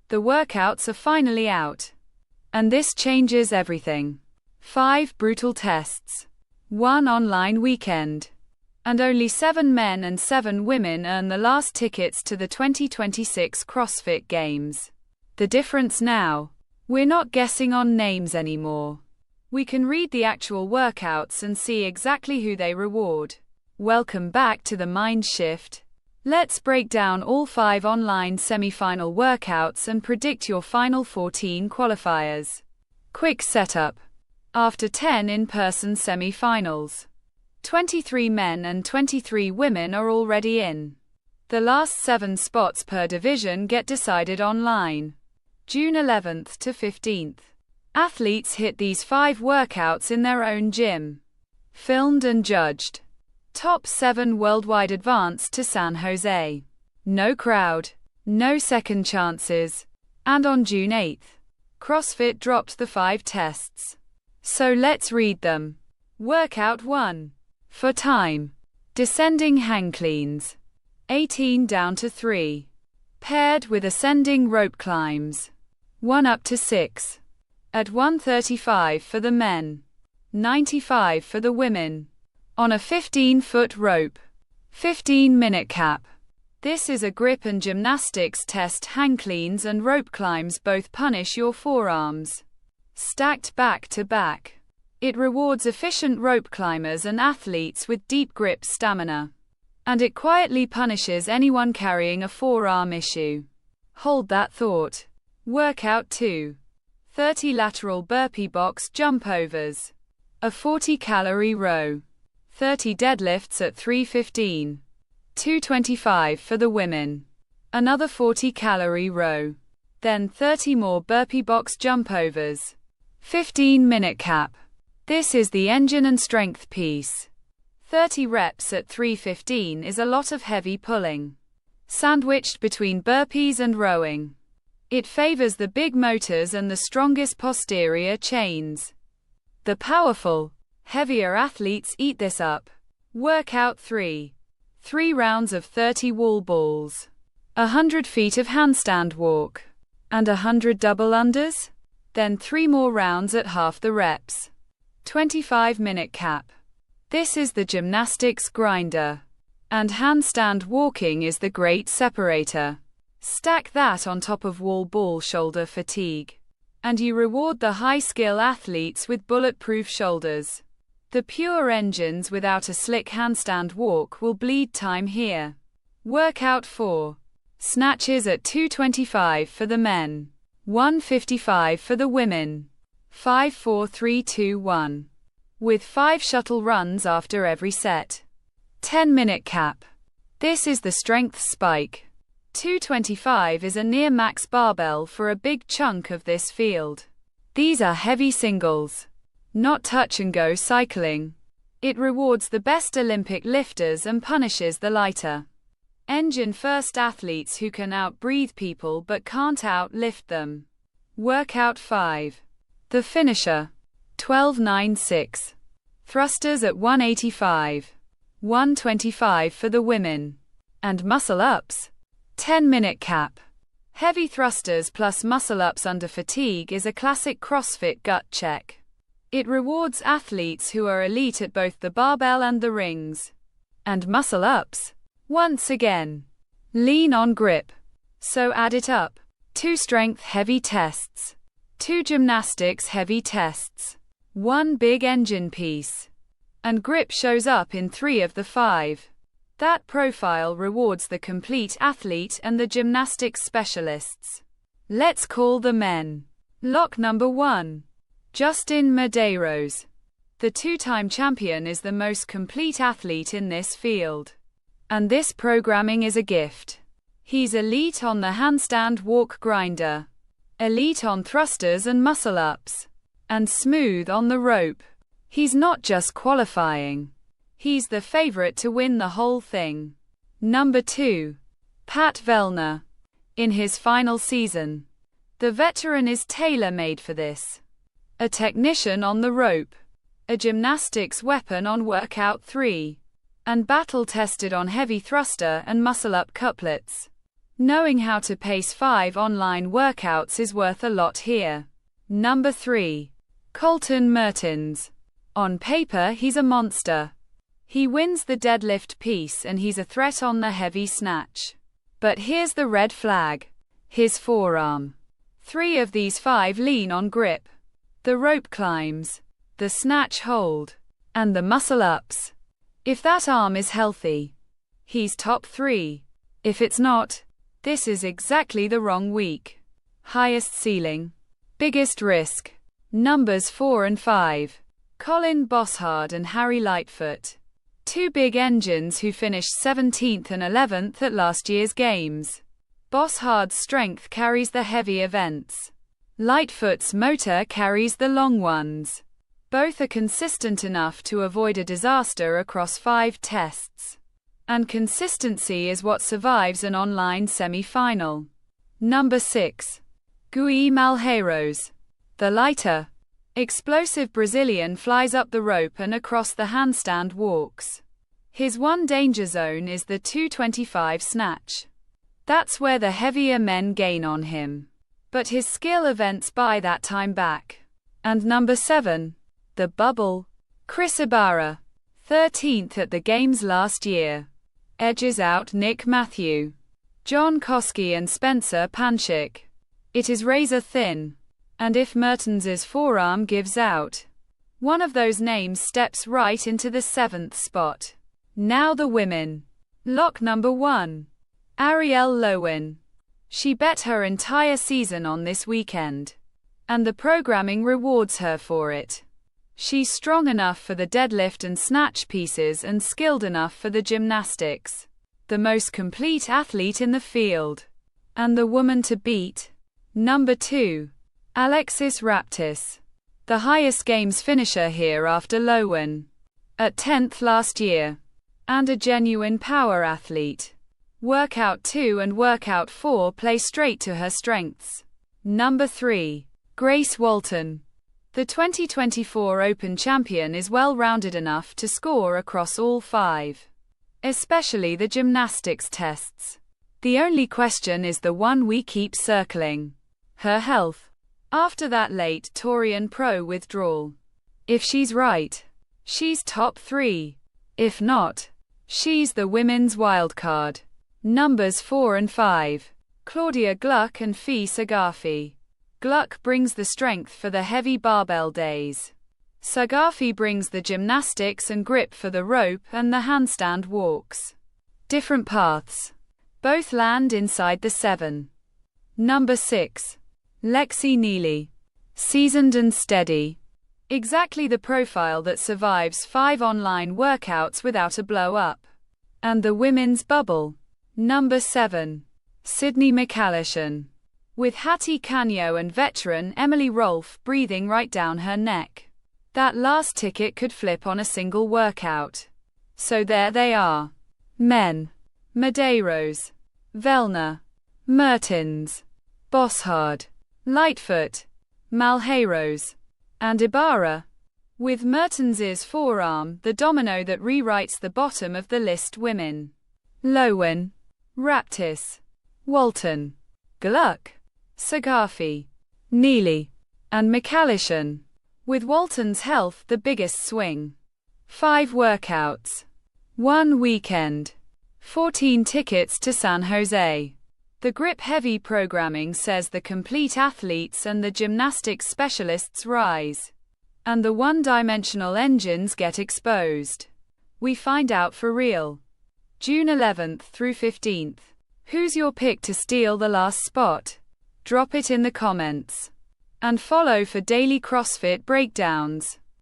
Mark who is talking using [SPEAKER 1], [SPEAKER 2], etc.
[SPEAKER 1] The workouts are finally out. And this changes everything. 5 brutal tests. 1 online weekend. And only 7 men and 7 women earn the last tickets to the 2026 CrossFit Games. The difference now? We're not guessing on names anymore. We can read the actual workouts and see exactly who they reward. Welcome back to the Mind Shift. Let's break down all 5 online semifinal workouts and predict your final 14 qualifiers. Quick setup. After 10 in-person semifinals, 23 men and 23 women are already in. The last 7 spots per division get decided online. June 11th to 15th. Athletes hit these 5 workouts in their own gym. Filmed and judged. Top 7 worldwide advance to San Jose. No crowd. No second chances. And on June 8th, CrossFit dropped the 5 tests. So let's read them. Workout 1. For time. Descending hang cleans. 18 down to 3. Paired with ascending rope climbs. 1 up to 6. At 135 for the men. 95 for the women. On a 15-foot rope. 15-minute cap. This is a grip and gymnastics test. Hang cleans and rope climbs both punish your forearms. Stacked back to back. It rewards efficient rope climbers and athletes with deep grip stamina. And it quietly punishes anyone carrying a forearm issue. Hold that thought. Workout 2. 30 lateral burpee box jump overs. A 40-calorie row. 30 deadlifts at 315. 225 for the women. Another 40-calorie row. Then 30 more burpee box jump overs. 15-minute cap. This is the engine and strength piece. 30 reps at 315 is a lot of heavy pulling. Sandwiched between burpees and rowing. It favors the big motors and the strongest posterior chains. The powerful, heavier athletes eat this up. Workout 3. 3 rounds of 30 wall balls. 100 feet of handstand walk. And 100 double unders? Then 3 more rounds at half the reps. 25-minute cap. This is the gymnastics grinder. And handstand walking is the great separator. Stack that on top of wall ball shoulder fatigue. And you reward the high-skill athletes with bulletproof shoulders. The pure engines without a slick handstand walk will bleed time here. Workout 4. Snatches at 225 for the men. 155 for the women. 5 4 3 2 1. With 5 shuttle runs after every set. 10-minute cap. This is the strength spike. 225 is a near max barbell for a big chunk of this field. These are heavy singles. Not touch and go cycling. It rewards the best Olympic lifters and punishes the lighter. Engine first athletes who can outbreathe people but can't outlift them. Workout 5. The finisher. 12-9-6. Thrusters at 185. 125 for the women. And muscle ups. 10-minute cap. Heavy thrusters plus muscle ups under fatigue is a classic CrossFit gut check. It rewards athletes who are elite at both the barbell and the rings. And muscle ups. Once again. Lean on grip. So add it up. 2 strength heavy tests. 2 gymnastics heavy tests. 1 big engine piece. And grip shows up in 3 of the 5. That profile rewards the complete athlete and the gymnastics specialists. Let's call the men. Lock number 1. Justin Medeiros. The 2-time champion is the most complete athlete in this field. And this programming is a gift. He's elite on the handstand walk grinder. Elite on thrusters and muscle ups. And smooth on the rope. He's not just qualifying. He's the favorite to win the whole thing. Number 2. Pat Vellner. In his final season. The veteran is tailor-made for this. A technician on the rope. A gymnastics weapon on workout 3. And battle-tested on heavy thruster and muscle-up couplets. Knowing how to pace 5 online workouts is worth a lot here. Number 3. Colten Mertens. On paper, he's a monster. He wins the deadlift piece and he's a threat on the heavy snatch. But here's the red flag. His forearm. 3 of these 5 lean on grip. The rope climbs, the snatch hold, and the muscle ups. If that arm is healthy, he's top 3. If it's not, this is exactly the wrong week. Highest ceiling, biggest risk. Numbers 4 and 5. Colin Bosshard and Harry Lightfoot. 2 big engines who finished 17th and 11th at last year's games. Bosshard's strength carries the heavy events. Lightfoot's motor carries the long ones. Both are consistent enough to avoid a disaster across 5 tests. And consistency is what survives an online semi-final. Number 6. Malheiros. The lighter, explosive Brazilian flies up the rope and across the handstand walks. His one danger zone is the 225 snatch. That's where the heavier men gain on him. But his skill events buy that time back. And number 7. The bubble. Chris Ibarra. 13th at the games last year. Edges out Nick Matthew, John Koski and Spencer Panchik. It is razor thin. And if Mertens's forearm gives out, one of those names steps right into the 7th spot. Now the women. Lock number 1. Arielle Loewen. She bet her entire season on this weekend. And the programming rewards her for it. She's strong enough for the deadlift and snatch pieces and skilled enough for the gymnastics. The most complete athlete in the field. And the woman to beat. Number 2. Alexis Raptis. The highest games finisher here after Loewen. At 10th last year. And a genuine power athlete. Workout 2 and workout 4 play straight to her strengths. Number 3. Grace Walton. The 2024 Open champion is well-rounded enough to score across all 5. Especially the gymnastics tests. The only question is the one we keep circling. Her health. After that late Torian Pro withdrawal. If she's right, she's top 3. If not, she's the women's wildcard. Numbers 4 and 5. Claudia Gluck and Saghafi. Gluck brings the strength for the heavy barbell days. Saghafi brings the gymnastics and grip for the rope and the handstand walks. Different paths. Both land inside the 7. Number 6. Neely. Seasoned and steady. Exactly the profile that survives 5 online workouts without a blow-up. And the women's bubble. Number 7. Michalyshen. With Hattie Canio and veteran Emily Rolfe breathing right down her neck. That last ticket could flip on a single workout. So there they are. Men. Medeiros. Vellner. Mertens. Bosshard. Lightfoot. Malheiros. And Ibarra. With Mertens's forearm the domino that rewrites the bottom of the list. Women. Loewen. Raptis. Walton. Gluck. Saghafi. Neely. And Michalyshen. With Walton's health the biggest swing. 5 workouts. 1 weekend. 14 tickets to San Jose. The grip-heavy programming says the complete athletes and the gymnastics specialists rise. And the one-dimensional engines get exposed. We find out for real. June 11th through 15th. Who's your pick to steal the last spot? Drop it in the comments. And follow for daily CrossFit breakdowns.